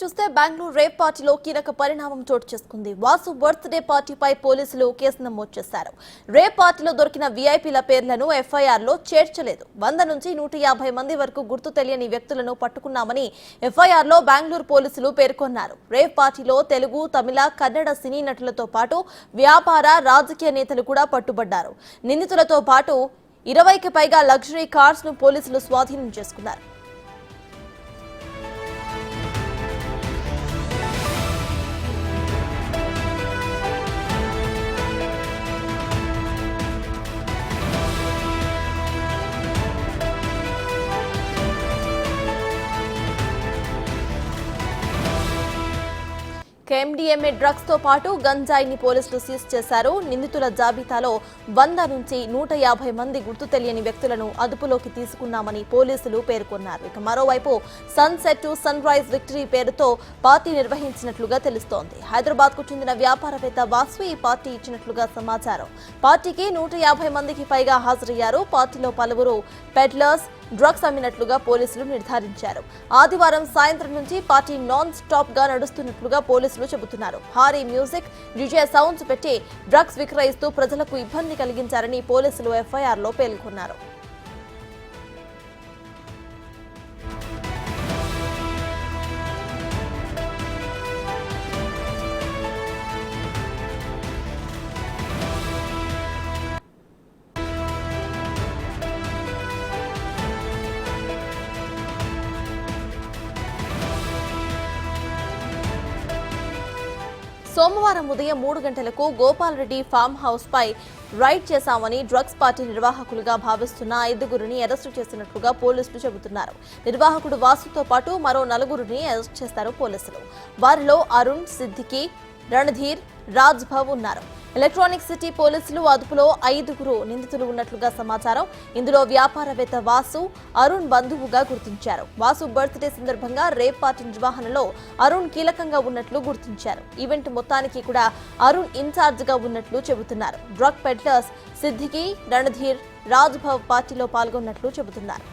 చూస్తే బెంగళూరు రేప్ పార్టీలో కీలక పరిణామం చోటు చేసుకుంది. వాసు బర్త్డే పార్టీపై పోలీసులు కేసు నమోదు చేశారు. రేప్ పార్టీలో దొరికిన వీఐపీల పేర్లను ఎఫ్ఐఆర్లో చేర్చలేదు. 100 నుంచి 150 మంది వరకు గుర్తు తెలియని వ్యక్తులను పట్టుకున్నామని ఎఫ్ఐఆర్లో బెంగళూరు పోలీసులు పేర్కొన్నారు. రేప్ పార్టీలో తెలుగు, తమిళ, కన్నడ సినీ నటులతో పాటు వ్యాపార, రాజకీయ నేతలు కూడా పట్టుబడ్డారు. నిందితులతో పాటు 20కి పైగా లగ్జరీ కార్స్ ను పోలీసులు స్వాధీనం చేసుకున్నారు. ఎండిఎంఏ డ్రగ్స్ తో పాటు గంజాయిని పోలీసులు సీజ్ చేశారు. నిందితుల జాబితాలో 100 నుంచి 150 మంది గుర్తు తెలియని వ్యక్తులను అదుపులోకి తీసుకున్నామని పోలీసులు పేర్కొన్నారు. ఇక మరోవైపు sunset to sunrise victory పేరుతో పార్టీ నిర్వహించినట్లుగా తెలుస్తోంది. హైదరాబాద్ కు చెందిన వ్యాపారవేత్త వాసు ఈ పార్టీ ఇచ్చినట్లుగా సమాచారం. పార్టీకి 150 మందికి పైగా హాజరయ్యారు. పార్టీలో పలువురు పెడ్లర్స్, డ్రగ్స్ అమ్మినట్లుగా పోలీసులు నిర్ధారించారు. ఆదివారం సాయంత్రం నుంచి పార్టీ నాన్ స్టాప్ గా నడుస్తున్నట్లుగా పోలీసులు చెబుతున్నారు. భారీ మ్యూజిక్, డీజే సౌండ్స్ పెట్టి డ్రగ్స్ విక్రయిస్తూ ప్రజలకు ఇబ్బంది కలిగించారని పోలీసులు ఎఫ్ఐఆర్లో పేర్కొన్నారు. సోమవారం ఉదయం 3 గంటలకు గోపాల్ రెడ్డి ఫామ్ హౌస్ పై రైడ్ చేశామని డ్రగ్స్ పార్టీ నిర్వాహకులుగా భావిస్తున్న 5గురిని అరెస్టు చేసినట్లుగా పోలీసులు చెబుతున్నారు. నిర్వాహకుడు వాసుతో పాటు మరో 4గురిని అరెస్టు చేశారు పోలీసులు. వారిలో అరుణ్, సిద్దికి, రణధీర్, రాజ్భవ్ ఉన్నారు. ఎలక్ట్రానిక్ సిటీ పోలీసులు అదుపులో 5గురు నిందితులు ఉన్నట్లుగా సమాచారం. ఇందులో వ్యాపారవేత్త వాసు, అరుణ్ బంధువుగా గుర్తించారు. వాసు బర్త్డే సందర్భంగా రేప్ పార్టీ నిర్వహణలో అరుణ్ కీలకంగా ఉన్నట్లు గుర్తించారు. ఈవెంట్ మొత్తానికి కూడా అరుణ్ ఇన్ఛార్జ్ గా ఉన్నట్లు చెబుతున్నారు. డ్రగ్ పెడ్లర్స్ సిద్దికి, రణధీర్, రాజ్భవ్ పార్టీలో పాల్గొన్నట్లు చెబుతున్నారు.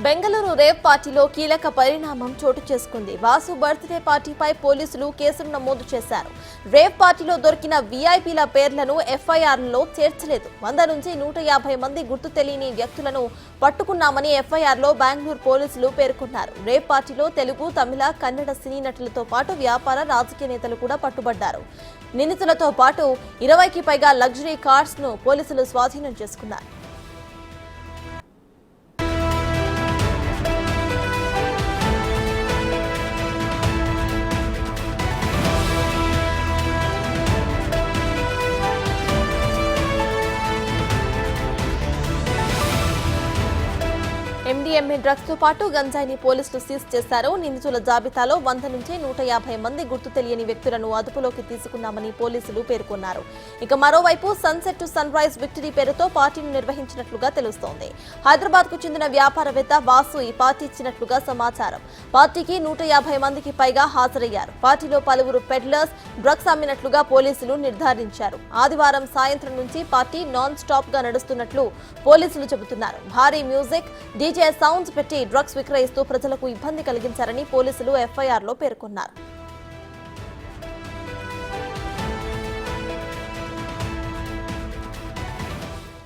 బెంగళూరు రేప్ పార్టీలో కీలక పరిణామం చోటు చేసుకుంది. వాసు బర్త్డే పార్టీపై పోలీసులు కేసులు నమోదు చేశారు. రేప్ పార్టీలో దొరికిన వీఐపీల పేర్లను ఎఫ్ఐఆర్లో చేర్చలేదు. 100 నుంచి 150 మంది గుర్తు తెలియని వ్యక్తులను పట్టుకున్నామని ఎఫ్ఐఆర్లో బెంగళూరు పోలీసులు పేర్కొన్నారు. రేప్ పార్టీలో తెలుగు, తమిళ, కన్నడ సినీ నటులతో పాటు వ్యాపార, రాజకీయ నేతలు కూడా పట్టుబడ్డారు. నిందితులతో పాటు 20కి పైగా లగ్జరీ కార్స్ ను పోలీసులు స్వాధీనం చేసుకున్నారు. ఎండిఎంఏ డ్రగ్స్ తో పాటు గంజాయిని పోలీసులు సీజ్ చేశారు. నిందితుల జాబితాలో 100 నుంచి 150 మంది గుర్తు తెలియని వ్యక్తులను అదుపులోకి తీసుకున్నామని పోలీసులు పేర్కొన్నారు. ఇక మరోవైపు sunset to sunrise victory పేరుతో పార్టీని నిర్వహించినట్లుగా తెలుస్తోంది. హైదరాబాద్ కు చెందిన వ్యాపారవేత్త వాసు ఈ పార్టీ ఇచ్చినట్లుగా సమాచారం. పార్టీకి 150 మందికి పైగా హాజరయ్యారు. పార్టీలో పలువురు పెడ్లర్స్, డ్రగ్స్ అమ్మినట్లుగా పోలీసులు నిర్ధారించారు. ఆదివారం సాయంత్రం నుంచి పార్టీ నాన్ స్టాప్ గా నడుస్తున్నట్లు పోలీసులు చెబుతున్నారు. భారీ మ్యూజిక్, డీజే సౌండ్స్ పెట్టి డ్రగ్స్ విక్రయిస్తూ ప్రజలకు ఇబ్బంది కలిగించారని పోలీసులు ఎఫ్ఐఆర్లో పేర్కొన్నారు.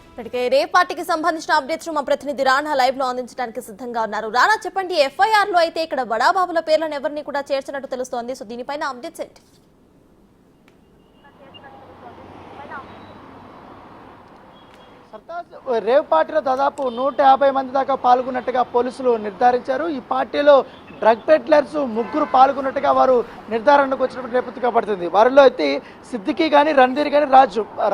ఇప్పటికే రేప్ పార్టీకి సంబంధించిన అప్డేట్స్ మా ప్రతినిధి రాణా లైవ్ లో అందించడానికి సిద్ధంగా ఉన్నారు. రాణా, చెప్పండి, ఎఫ్ఐఆర్ లో అయితే ఇక్కడ బడాబాబుల పేర్లను ఎవరిని కూడా చేర్చినట్టు తెలుస్తోంది. సో దీనిపైన అప్డేట్స్ ఏంటి? రేవ్ పార్టీలో దాదాపు 150 మంది దాకా పాల్గొన్నట్టుగా పోలీసులు నిర్ధారించారు. ఈ పార్టీలో డ్రగ్ పెడ్లర్స్ 3 పాల్గొన్నట్టుగా వారు నిర్ధారణకు వచ్చినప్పుడు నేపథ్యం పడుతుంది. వారిలో అయితే సిద్దికి కానీ, రణధీర్ కానీ,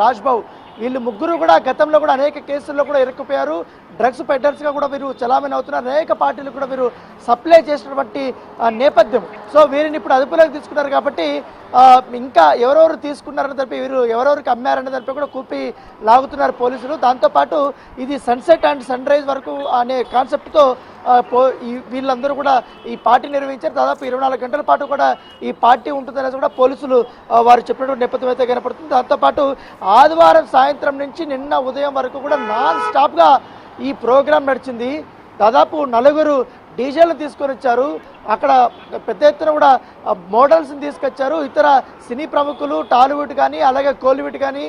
రాజ్బాబు వీళ్ళు ముగ్గురు కూడా గతంలో కూడా అనేక కేసుల్లో కూడా ఇరుక్కుపోయారు. డ్రగ్స్ పెడ్డర్స్గా కూడా వీరు చలామణి అవుతున్నారు. అనేక పార్టీలు కూడా వీరు సప్లై చేసినటువంటి నేపథ్యం. సో వీరిని ఇప్పుడు అదుపులోకి తీసుకున్నారు కాబట్టి ఇంకా ఎవరెవరు తీసుకున్నారని తెలిపి వీరు ఎవరెవరికి అమ్మారని తెలిపి కూడా కూపి లాగుతున్నారు పోలీసులు. దాంతోపాటు ఇది సన్సెట్ అండ్ సన్ రైజ్ వరకు అనే కాన్సెప్ట్తో వీళ్ళందరూ కూడా ఈ పార్టీ నిర్వహించారు. దాదాపు 24 గంటల పాటు కూడా ఈ పార్టీ ఉంటుందనేది కూడా పోలీసులు వారు చెప్పినటువంటి నేపథ్యం అయితే కనపడుతుంది. దాంతోపాటు ఆదివారం సాయంత్రం నుంచి నిన్న ఉదయం వరకు కూడా నాన్ స్టాప్గా ఈ ప్రోగ్రాం నడిచింది. దాదాపు 4 డీజేలు తీసుకొని వచ్చారు. అక్కడ పెద్ద ఎత్తున కూడా మోడల్స్ని తీసుకొచ్చారు. ఇతర సినీ ప్రముఖులు టాలీవుడ్ కానీ అలాగే కోలీవుడ్ కానీ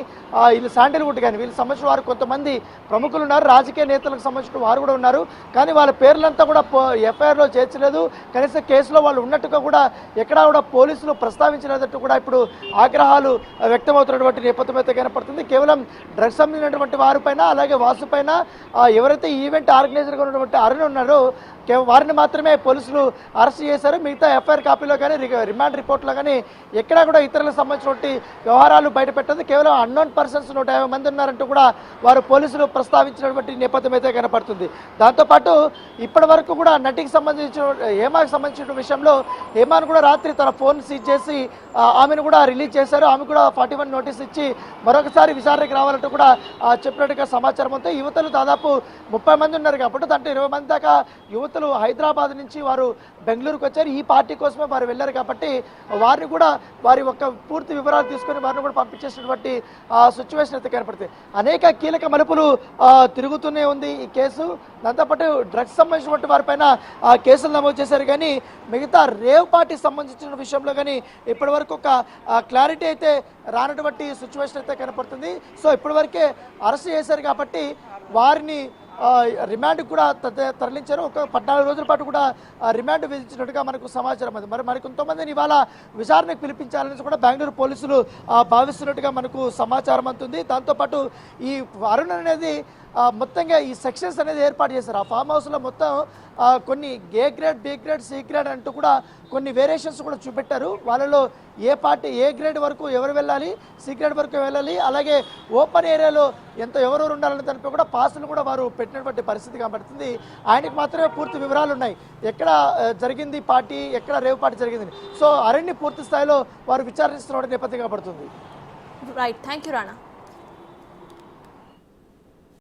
వీళ్ళు శాండిల్వుడ్ కానీ వీళ్ళకి సంబంధించిన వారు కొంతమంది ప్రముఖులు ఉన్నారు. రాజకీయ నేతలకు సంబంధించిన వారు కూడా ఉన్నారు. కానీ వాళ్ళ పేర్లంతా కూడా ఎఫ్ఐఆర్లో చేర్చలేదు. కనీసం కేసులో వాళ్ళు ఉన్నట్టుగా కూడా ఎక్కడా కూడా పోలీసులు ప్రస్తావించలేదట్టు కూడా ఇప్పుడు ఆగ్రహాలు వ్యక్తమవుతున్నటువంటి నేపథ్యం అయితే కనపడుతుంది. కేవలం డ్రగ్స్ సంబంధించినటువంటి వారిపైన అలాగే వాసు పైన ఎవరైతే ఈవెంట్ ఆర్గనైజర్గా ఉన్నటువంటి అరుణ్ ఉన్నారో వారిని మాత్రమే పోలీసులు అరెస్ట్ చేశారు. మిగతా ఎఫ్ఐఆర్ కాపీలో కానీ రిమాండ్ రిపోర్ట్లో కానీ ఎక్కడా కూడా ఇతరులకు సంబంధించినటువంటి వ్యవహారాలు బయటపెట్టదు. కేవలం అన్నోన్ పర్సన్స్ 150 మంది ఉన్నారంటూ కూడా వారు పోలీసులు ప్రస్తావించినటువంటి నేపథ్యం అయితే కనపడుతుంది. దాంతోపాటు ఇప్పటి వరకు కూడా నటికి సంబంధించిన హేమాకి సంబంధించిన విషయంలో హేమాను కూడా రాత్రి తన ఫోన్ సీజ్ చేసి ఆమెను కూడా రిలీజ్ చేశారు. ఆమె కూడా 41 నోటీస్ ఇచ్చి మరొకసారి విచారణకు రావాలంటూ కూడా చెప్పినట్టుగా సమాచారం ఉంది. యువతలు దాదాపు 30 మంది ఉన్నారు కాబట్టి దాంట్లో 20 మంది దాకా యువతలు హైదరాబాద్ నుంచి వారు బెంగళూరుకు వచ్చారు. ఈ పార్టీ కోసమే వారు వెళ్ళారు కాబట్టి వారిని కూడా వారి యొక్క పూర్తి వివరాలు తీసుకొని వారిని కూడా పంపించేసినటువంటి సిచ్యువేషన్ అయితే కనపడుతుంది. అనేక కీలక మలుపులు తిరుగుతూనే ఉంది ఈ కేసు. దాంతోపాటు డ్రగ్స్ సంబంధించినటువంటి వారిపైన కేసులు నమోదు చేశారు. కానీ మిగతా రేవ్ పార్టీకి సంబంధించిన విషయంలో కానీ ఇప్పటి వరకు ఒక క్లారిటీ అయితే రానటువంటి సిచ్యువేషన్ అయితే కనపడుతుంది. సో ఇప్పటి వరకే అరెస్ట్ చేశారు కాబట్టి వారిని రిమాండ్ కూడా తరలించారు. ఒక 14 రోజుల పాటు కూడా రిమాండ్ విధించినట్టుగా మనకు సమాచారం ఉంది. మరి కొంతమందిని ఇవాళ విచారణకు పిలిపించాలని కూడా బెంగళూరు పోలీసులు భావిస్తున్నట్టుగా మనకు సమాచారం అందుతుంది. దాంతోపాటు ఈ అరుణ్ అనేది మొత్తంగా ఈ సెక్షన్స్ అనేది ఏర్పాటు చేశారు. ఆ ఫామ్ హౌస్లో మొత్తం కొన్ని A grade, B grade, C grade అంటూ కూడా కొన్ని వేరియేషన్స్ కూడా చూపెట్టారు. వాళ్ళలో ఏ పార్టీ ఏ గ్రేడ్ వరకు ఎవరు వెళ్ళాలి, సి గ్రేడ్ వరకు వెళ్ళాలి, అలాగే ఓపెన్ ఏరియాలో ఎవరెవరు ఉండాలని దానిపై కూడా పాసులు కూడా వారు పెట్టినటువంటి పరిస్థితి కనబడుతుంది. ఆయనకు మాత్రమే పూర్తి వివరాలు ఉన్నాయి, ఎక్కడ జరిగింది పార్టీ, ఎక్కడ రేవ్ పార్టీ జరిగింది. సో అరణ్య పూర్తి స్థాయిలో వారు విచారిస్తున్న నేపథ్యం కనబడుతుంది. Right, thank you Rana.